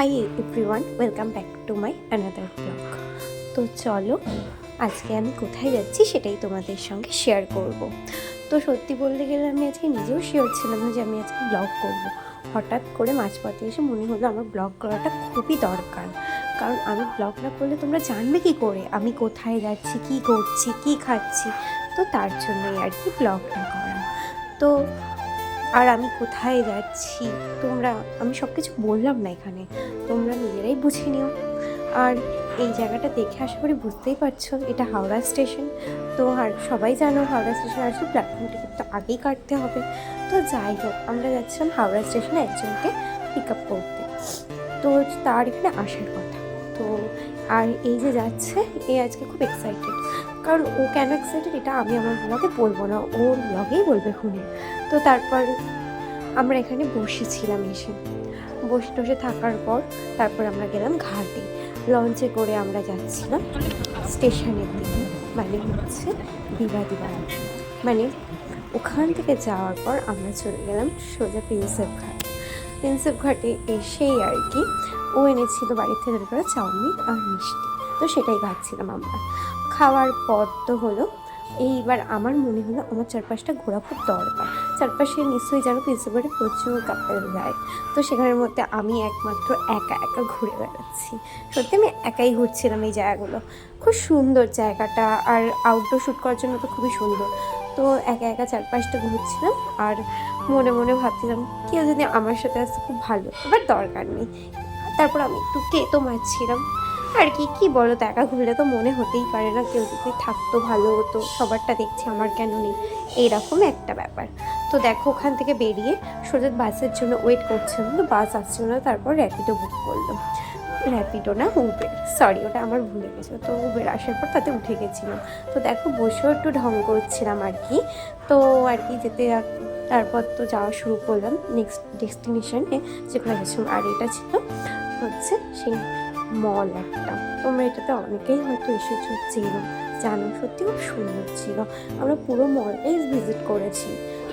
Hi everyone, welcome back to my another blog. তো চলো আজকে আমি কোথায় যাচ্ছি সেটাই তোমাদের সঙ্গে শেয়ার করব। তো সত্যি বলতে গেলে আমি আজকে নিজেও শিওর ছিলাম না যে আমি আজকে ব্লগ করব। হঠাৎ করে মাঝপথে এসে মনে হলো আমার ব্লগ করাটা খুবই দরকার, কারণ আমি ব্লগ না করলে তোমরা জানবে কি করে আমি কোথায় যাচ্ছি, কি করছি, কি খাচ্ছি। তো তার জন্যই আর কি ব্লগটা করা। তো আর আমি কোথায় যাচ্ছি আমি সব কিছু বললাম না এখানে, তোমরা নিজেরাই বুঝে নিও। আর এই জায়গাটা দেখে আশা করি বুঝতেই পারছো, এটা হাওড়া স্টেশন। তো আর সবাই জানো হাওড়া স্টেশন আসলে প্ল্যাটফর্ম টিকিট তো আগেই কাটতে হবে। তো যাই হোক, আমরা যাচ্ছিলাম হাওড়া স্টেশনে একজনকে পিক আপ করতে। তো তার এখানে আসার কথা। তো আর এই যে যাচ্ছে, এ আজকে খুব এক্সাইটেড। কারণ ও কেন এক্সাইটেড এটা আমি আমার ব্লগে বলবো না, ওর ব্লগেই বলবে শুনে। তো তারপর আমরা এখানে বসেছিলাম, বসে টসে থাকার পর তারপর আমরা গেলাম ঘাটে। লঞ্চে করে আমরা যাচ্ছিলাম স্টেশনের দিকে, মানে হচ্ছে বিবাদীবাড়ি। মানে ওখান থেকে যাওয়ার পর আমরা চলে গেলাম সোজা প্রিন্সেপ ঘাটে এসেই আর কি ও এনেছিল বাড়ির থেকে করে চাউমিন আর মিষ্টি। তো সেটাই খাচ্ছিলাম আমরা। খাওয়ার পর তো হলো এইবার আমার মনে হলো আমার চারপাশটা ঘোরা খুব দরকার। চারপাশে নিশ্চয়ই যেন প্রিন্সেপ ঘাটে প্রচুর কাপেল যায়। তো সেখানের মধ্যে আমি একমাত্র একা একা ঘুরে বেড়াচ্ছি। সত্যি আমি একাই ঘুরছিলাম এই জায়গাগুলো। খুব সুন্দর জায়গাটা, আর আউটডোর শ্যুট করার জন্য তো খুবই সুন্দর। তো একা একা চারপাশটা ঘুরছিলাম আর মনে মনে ভাবছিলাম কেউ যদি আমার সাথে আসতে খুব ভালো, এবার দরকার নেই। তারপর আমি একটু কেতো মারছিলাম আর কি বলো তো, একা ঘুরলে তো মনে হতেই পারে না কেউ যদি থাকতো ভালো হতো, সবারটা দেখছি আমার কেন নেই, এইরকম একটা ব্যাপার। তো দেখো ওখান থেকে বেরিয়ে সোজা বাসের জন্য ওয়েট করছিলাম, তো বাস আসছিল না। তারপর র্যাপিডো বুক করলাম, র্যাপিডো না উবের, সরি ওটা আমার ভুলে গেছিলো। তো উবের আসার পর তাতে উঠে গেছিলাম। তো দেখো বসেও একটু ঢং করছিলাম আর কি। তো আর কি যেতে তারপর তো যাওয়া শুরু করলাম নেক্সট ডেস্টিনেশনে যেখানে গেছিলাম। আর এটা ছিল হচ্ছে সেই মল একটা, তোমরা এটাতে অনেকেই হয়তো এসেছো, জানো সত্যি খুব সুন্দর ছিল। আমরা পুরো মলটাই ভিজিট করেছি,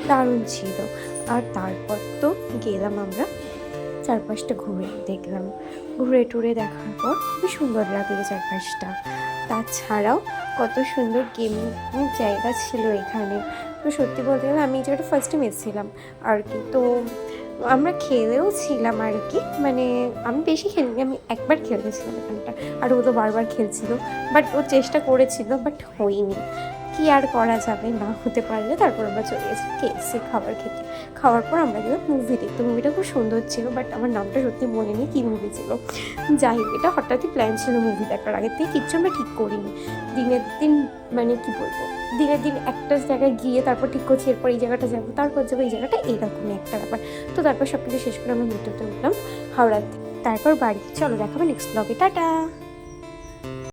দারুণ ছিল। আর তারপর তো গেলাম আমরা চারপাশটা ঘুরে দেখলাম, ঘুরে টুরে দেখার পর খুবই সুন্দর লাগলো চারপাশটা। তাছাড়াও কত সুন্দর গেমিং জায়গা ছিল এখানে। তো সত্যি বলতে গেলে আমি এই জায়গাটা ফার্স্ট টাইম এসেছিলাম আর কি। তো আমরা খেলেও ছিলাম আর কি, মানে আমি বেশি খেলিনি, আমি একবার খেলেছিলাম এখানটা। আর ও তো বারবার খেলছিল, বাট ও চেষ্টা করেছিল, বাট হয়নি। কি আর করা যাবে, না হতে পারলে তারপর আমরা চলে গেছি কেএফসি খাবার খেতে। খাওয়ার পর আমরা গেলাম মুভি দেখতে। মুভিটা খুব সুন্দর ছিল, বাট আমার নামটা সত্যি মনে নেই কী মুভি ছিল। যাই হোক, এটা হঠাৎই প্ল্যান ছিল মুভি দেখার আগের থেকে, কিচ্ছু আমরা ঠিক করিনি। দিনের দিন মানে কি বলবো, দিনের দিন একটা জায়গায় গিয়ে তারপর ঠিক করছি এরপর এই জায়গাটা যাবো, তারপর যাবো এই জায়গাটা, এইরকমই একটা ব্যাপার। তো তারপর সব কিছু শেষ করে আমরা মেট্রোতে উঠলাম হাওড়াতে। তারপর বাড়ি। চলো দেখাবে নেক্সট ব্লগে, টাটা।